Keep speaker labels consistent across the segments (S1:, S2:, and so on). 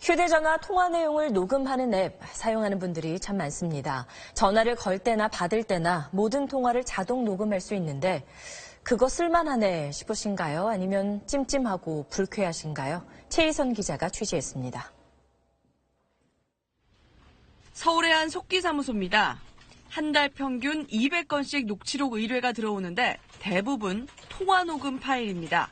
S1: 휴대전화 통화 내용을 녹음하는 앱 사용하는 분들이 참 많습니다. 전화를 걸 때나 받을 때나 모든 통화를 자동 녹음할 수 있는데 그거 쓸만하네 싶으신가요? 아니면 찜찜하고 불쾌하신가요? 최희선 기자가 취재했습니다.
S2: 서울의 한 속기사무소입니다. 한 달 평균 200건씩 녹취록 의뢰가 들어오는데 대부분 통화 녹음 파일입니다.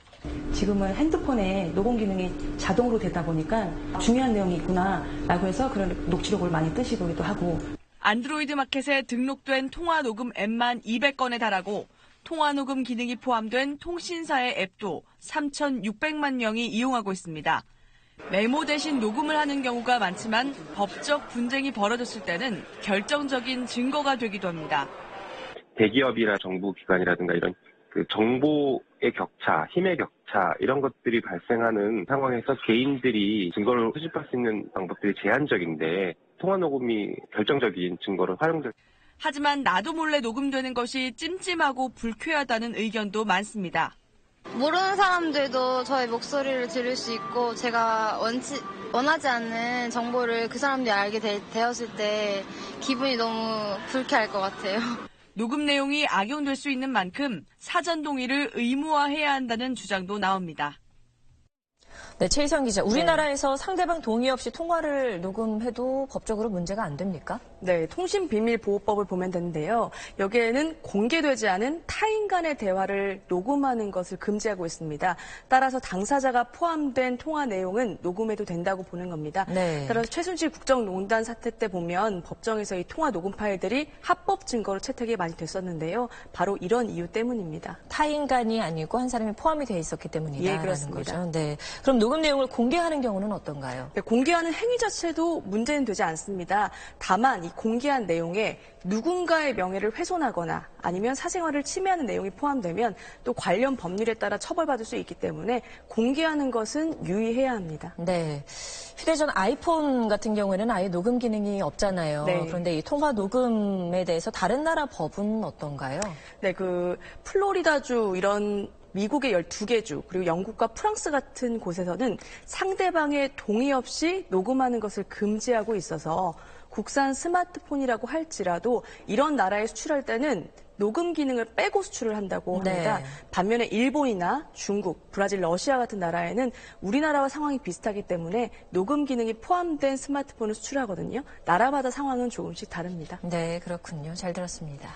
S3: 지금은 핸드폰에 녹음 기능이 자동으로 되다 보니까 중요한 내용이 있구나라고 해서 그런 녹취록을 많이 뜨시기도 하고.
S2: 안드로이드 마켓에 등록된 통화 녹음 앱만 200건에 달하고 통화 녹음 기능이 포함된 통신사의 앱도 3,600만 명이 이용하고 있습니다. 메모 대신 녹음을 하는 경우가 많지만 법적 분쟁이 벌어졌을 때는 결정적인 증거가 되기도 합니다.
S4: 대기업이나 정부기관이라든가 이런 정보의 격차, 힘의 격차 이런 것들이 발생하는 상황에서 개인들이 증거를 수집할 수 있는 방법들이 제한적인데 통화 녹음이 결정적인 증거로 활용될.
S2: 하지만 나도 몰래 녹음되는 것이 찜찜하고 불쾌하다는 의견도 많습니다.
S5: 모르는 사람들도 저의 목소리를 들을 수 있고 제가 원하지 않는 정보를 그 사람들이 알게 되었을 때 기분이 너무 불쾌할 것 같아요.
S2: 녹음 내용이 악용될 수 있는 만큼 사전 동의를 의무화해야 한다는 주장도 나옵니다.
S1: 네, 최희선 기자. 우리나라에서 상대방 동의 없이 통화를 녹음해도 법적으로 문제가 안 됩니까?
S3: 네, 통신비밀보호법을 보면 되는데요. 여기에는 공개되지 않은 타인 간의 대화를 녹음하는 것을 금지하고 있습니다. 따라서 당사자가 포함된 통화 내용은 녹음해도 된다고 보는 겁니다.
S1: 네.
S3: 따라서 최순실 국정농단 사태 때 보면 법정에서 이 통화 녹음 파일들이 합법 증거로 채택이 많이 됐었는데요. 바로 이런 이유 때문입니다.
S1: 타인 간이 아니고 한 사람이 포함이 돼 있었기 때문이다라는
S3: 예, 그렇습니다.
S1: 거죠. 네. 그럼 녹음 내용을 공개하는 경우는 어떤가요?
S3: 네, 공개하는 행위 자체도 문제는 되지 않습니다. 다만 이 공개한 내용에 누군가의 명예를 훼손하거나 아니면 사생활을 침해하는 내용이 포함되면 또 관련 법률에 따라 처벌받을 수 있기 때문에 공개하는 것은 유의해야 합니다.
S1: 네. 휴대전화 아이폰 같은 경우에는 아예 녹음 기능이 없잖아요.
S3: 네.
S1: 그런데 이 통화 녹음에 대해서 다른 나라 법은 어떤가요?
S3: 네, 플로리다주 이런 미국의 12개 주, 그리고 영국과 프랑스 같은 곳에서는 상대방의 동의 없이 녹음하는 것을 금지하고 있어서 국산 스마트폰이라고 할지라도 이런 나라에 수출할 때는 녹음 기능을 빼고 수출을 한다고 합니다.
S1: 네.
S3: 반면에 일본이나 중국, 브라질, 러시아 같은 나라에는 우리나라와 상황이 비슷하기 때문에 녹음 기능이 포함된 스마트폰을 수출하거든요. 나라마다 상황은 조금씩 다릅니다.
S1: 네, 그렇군요. 잘 들었습니다.